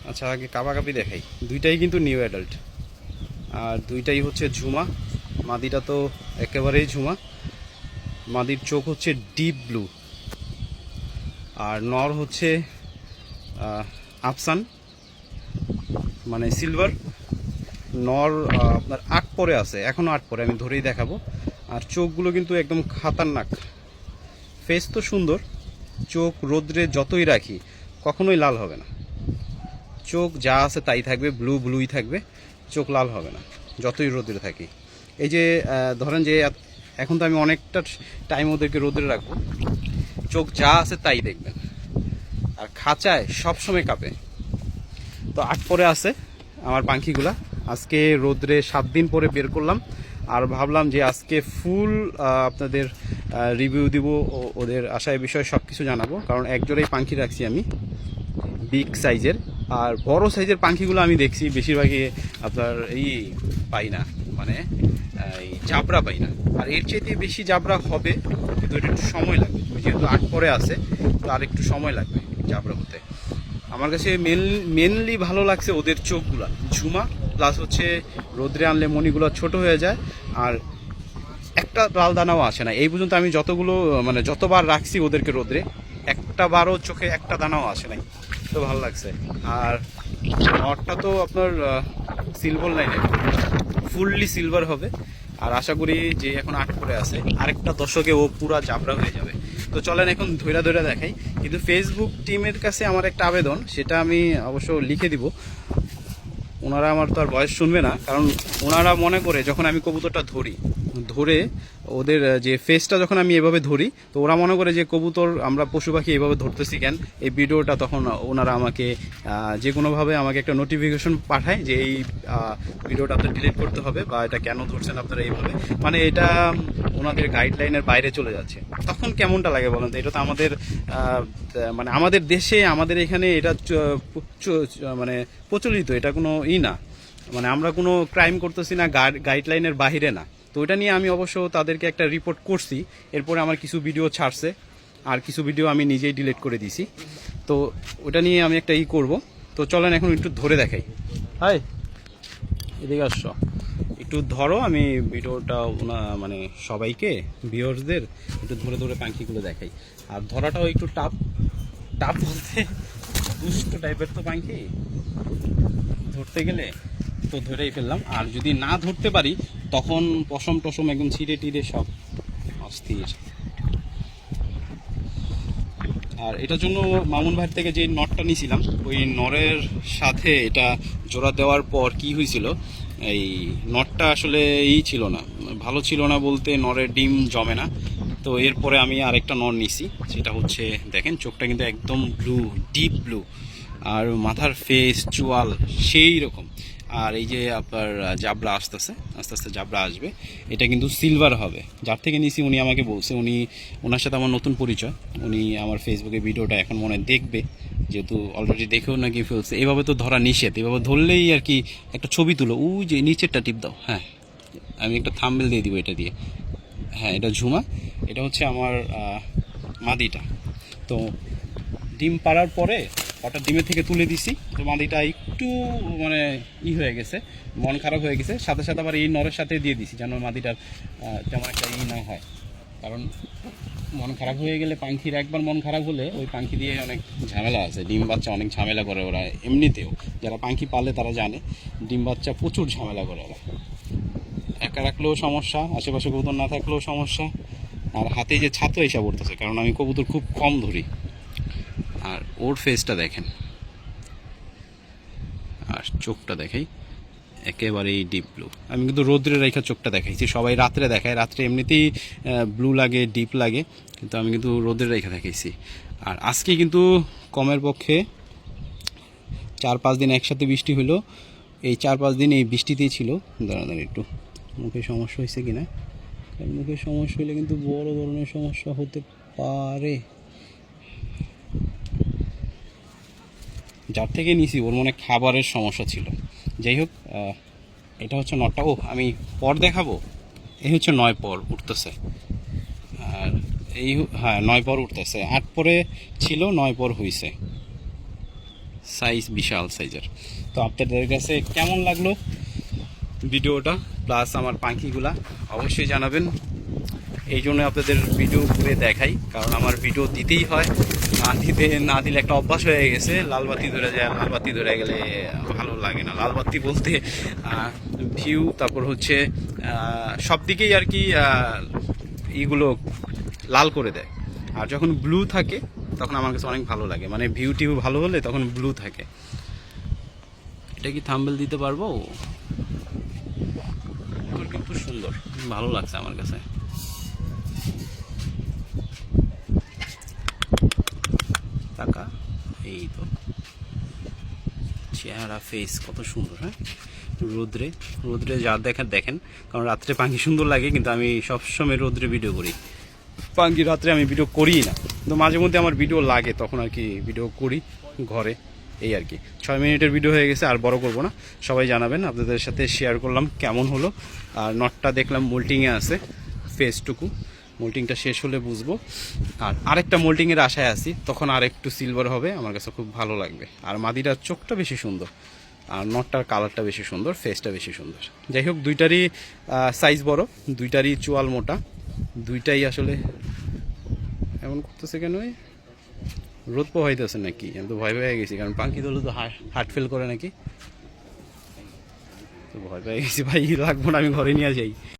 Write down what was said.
আচ্ছা, আগে কাবাকাবি দেখাই। দুইটাই কিন্তু নিউ অ্যাডাল্ট, আর দুইটাই হচ্ছে ঝুমা। মাদিটা তো একেবারেই ঝুমা। মাদির চোখ হচ্ছে ডিপ ব্লু, আর নর হচ্ছে আফসান, মানে সিলভার। নর আপনার 8 পরে আছে, এখনও 8 পরে, আমি ধরেই দেখাবো। আর চোখগুলো কিন্তু একদম খাতারনাক। ফেস তো সুন্দর, চোখ রোদ্রে যতই রাখি কখনোই লাল হবে না। চোখ যা আছে তাই থাকবে, ব্লু ব্লুই থাকবে, চোখ লাল হবে না যতই রোদ্রে থাকি। এই যে ধরেন যে এখন তো আমি অনেকটা টাইম ওদেরকে রোদ্রে রাখবো, চোখ যা আছে তাই দেখবেন। আর খাঁচায় সবসময় কাঁপে। তো 8 পরে আছে আমার পাখিগুলা। আজকে রোদ্রে 7 দিন পরে বের করলাম, আর ভাবলাম যে আজকে ফুল আপনাদের রিভিউ দিব, ওদের আশায় বিষয়ে সব কিছু জানাবো। কারণ একজোড়াই পাখি রাখছি আমি, বিগ সাইজের। আর বড় সাইজের পাখিগুলো আমি দেখছি বেশিরভাগই আপনার এই পাই না, মানে এই জাবরা পাই না। আর এর চাইতে বেশি জাবরা হবে, কিন্তু এটা একটু সময় লাগবে। যেহেতু 8 পরে আছে, তো আর একটু সময় লাগবে জাবরা হতে। আমার কাছে মেনলি ভালো লাগছে ওদের চোখগুলা ঝুমা, প্লাস হচ্ছে রোদ্রে আনলে মণিগুলো ছোট হয়ে যায়, আর একটা লাল দানাও আসে না। এই পর্যন্ত আমি মানে যতবার রাখছি ওদেরকে রোদ্রে, একটা বারও চোখে একটা দানাও আসে নাই। তো ভালো লাগছে। আর নটটা তো আপনার সিলভার লাইনে, ফুললি সিলভার হবে। আর আশা করি যে এখন 8 করে আছে, আরেকটা দশকে ও পুরা জাবরা হয়ে যাবে। তো চলেন এখন ধৈরা ধৈরা দেখাই। কিন্তু ফেসবুক টিমের কাছে আমার একটা আবেদন, সেটা আমি অবশ্য লিখে দিব। ওনারা আমার তো আর বয়স শুনবে না, কারণ ওনারা মনে করে যখন আমি কবুতরটা ধরে ওদের যে ফেসটা যখন আমি এভাবে ধরি, তো ওরা মনে করে যে কবুতর আমরা পশু পাখি এইভাবে ধরতেছি কেন। এই ভিডিওটা তখন ওনারা আমাকে যে কোনোভাবে আমাকে একটা নোটিফিকেশন পাঠায় যে এই ভিডিওটা আপনার ডিলিট করতে হবে, বা এটা কেন ধরছেন আপনারা এইভাবে, মানে এটা ওনাদের গাইডলাইনের বাইরে চলে যাচ্ছে। তখন কেমনটা লাগে বলেন তো? এটা তো আমাদের মানে আমাদের দেশে, আমাদের এখানে এটা মানে প্রচলিত, এটা কোনো না, মানে আমরা কোনো ক্রাইম করতেছি না, গাইডলাইনের বাহিরে না। তো ওইটা নিয়ে আমি অবশ্য তাদেরকে একটা রিপোর্ট করছি। এরপরে আমার কিছু ভিডিও ছাড়ছে, আর কিছু ভিডিও আমি নিজেই ডিলিট করে দিছি। তো ওটা নিয়ে আমি একটা করব। তো চলেন এখন একটু ধরে দেখাই। হাই, এদিকে আসছো, একটু ধরো। আমি ভিডিওটা মানে সবাইকে, ভিউয়ার্সদের একটু ধরে ধরে পাখিগুলো দেখাই। আর ধরাটাও একটু টাফ বলতে দুষ্ট টাইপের তো পাখি, ধরতে গেলে তো ধরেই ফেললাম। আর যদি না ধরতে পারি তখন পশম টসম একদম ছিঁড়ে টিড়ে সব অস্থির। আর এটার জন্য মামুন ভাইয়ের থেকে যে নটটা নিয়েছিলাম, ওই নরের সাথে এটা জোড়া দেওয়ার পর কি হয়েছিল, এই নটটা আসলে ছিল না, ভালো ছিল না বলতে নরের ডিম জমে না। তো এরপরে আমি আরেকটা নর নিছি, সেটা হচ্ছে দেখেন চোখটা কিন্তু একদম ব্লু, ডিপ ব্লু, আর মাথার ফেস চোয়াল সেই রকম। আর এই যে আপনার জাবরা আস্তে আস্তে জাবরা আসবে, এটা কিন্তু সিলভার হবে। যার থেকে নিছি উনি আমাকে বলছে, ওনার সাথে আমার নতুন পরিচয়। উনি আমার ফেসবুকে ভিডিওটা এখন মনে দেখবে, যেহেতু অলরেডি দেখেও নাকি ফেলছে। এভাবে তো ধরা নিষেধ, এভাবে ধরলেই আর কি একটা ছবি তুলো, ওই যে নিচেরটা টিপ দাও। হ্যাঁ, আমি একটা থাম্বনেল দিয়ে দিব এটা দিয়ে। হ্যাঁ, এটা ঝুমা, এটা হচ্ছে আমার মাদিটা। তো ডিম পাড়ার পরে হঠাৎ ডিমের থেকে তুলে দিছি, তো মাদিটা একটু মানে হয়ে গেছে, মন খারাপ হয়ে গেছে। সাথে সাথে আবার এই নরের সাথে দিয়ে দিছি, যেন মাদিটার তেমন একটা না হয়। কারণ মন খারাপ হয়ে গেলে, পাখির একবার মন খারাপ হলে ওই পাখি দিয়ে অনেক ঝামেলা আছে। ডিম বাচ্চা অনেক ঝামেলা করে ওরা, এমনিতেও যারা পাখি পালে তারা জানে ডিম বাচ্চা প্রচুর ঝামেলা করে ওরা। একা রাখলেও সমস্যা, আশেপাশে কবুতর না থাকলেও সমস্যা। আর হাতে যে ছাতু এসে পড়তেছে, কারণ আমি কবুতর খুব কম ধরি। আর ওর ফেসটা দেখেন, আর চোখটা দেখাই, একেবারেই ডিপ ব্লু। আমি কিন্তু রোদ্রে রেখা চোখটা দেখাইছি, সবাই রাত্রে দেখায়, রাত্রে এমনিতেই ব্লু লাগে, ডিপ লাগে, কিন্তু আমি কিন্তু রোদ্রে রেখা দেখাইছি। আর আজকে কিন্তু কমের পক্ষে 4-5 দিন একসাথে বৃষ্টি হলো। এই 4-5 দিন এই বৃষ্টিতেই ছিল। দাঁড়ান একটু, মুখে সমস্যা হয়েছে কিনা, কারণ মুখে সমস্যা হলে কিন্তু বড় ধরনের সমস্যা হতে পারে। যার থেকে নিছি ওর মনে খাবারের সমস্যা ছিল। যাই হোক, এটা হচ্ছে নটা। ও, আমি পর দেখাবো। এই হচ্ছে 9 পর উঠতেছে, আর এই হ্যাঁ 9 পর উঠতেছে। 8 পরে ছিল, 9 পর হয়েছে। সাইজ বিশাল সাইজের। তো আপনাদের কাছে কেমন লাগলো ভিডিওটা প্লাস আমার পাখিগুলা অবশ্যই জানাবেন। এই জন্য আপনাদের ভিডিও করে দেখাই, কারণ আমার ভিডিও দিতেই হয়, না দিলে একটা অভ্যাস হয়ে গেছে। লালবাতি ধরে যায়, লালবাতি ধরে গেলে ভালো লাগে না। লালবাতি বলতে ভিউ, তারপর হচ্ছে সব দিকেই আর কি এইগুলো লাল করে দেয়। আর যখন ব্লু থাকে তখন আমার কাছে অনেক ভালো লাগে, মানে ভিউ টিউ ভালো হলে তখন ব্লু থাকে। এটা কি থাম্বনেল দিতে পারবো? কিন্তু সুন্দর, ভালো লাগছে আমার কাছে। টাকা এই তো চেহারা ফেস কত সুন্দর। হ্যাঁ, রোদ্রে রোদ্রে যা দেখেন, কারণ রাত্রে পাখি সুন্দর লাগে, কিন্তু আমি সবসময় রোদ্রে ভিডিও করি। পাখি রাত্রে আমি ভিডিও করি না, কিন্তু মাঝে মধ্যে আমার ভিডিও লাগে, তখন আর কি ভিডিও করি ঘরে। এই আর কি 6 মিনিটের ভিডিও হয়ে গেছে, আর বড় করব না। সবাই জানাবেন, আপনাদের সাথে শেয়ার করলাম কেমন হলো। আর নটটা দেখলাম মোল্টিংয়ে আছে, ফেসটুকু মোল্টিংটা শেষ হলে বুঝবো। আর আরেকটা মোল্টিংয়ের আশায় আছি, তখন আর একটু সিলভার হবে, আমার কাছে খুব ভালো লাগবে। আর মাদিটার চোখটা বেশি সুন্দর, আর নটটার কালারটা বেশি সুন্দর, ফেসটা বেশি সুন্দর। যাই হোক, দুইটারই সাইজ বড়, দুইটারই চোয়াল মোটা, দুইটাই আসলে এমন করতেছে কেন? রোদ পোহাইতেছে নাকি? আমি তো ভয় পেয়ে গেছি, কারণ পাখি তোলে তো হার্ট ফেল করে নাকি। তো ভয় পেয়ে গেছি ভাই, লাগবো না, আমি ঘরে নিয়ে যাই।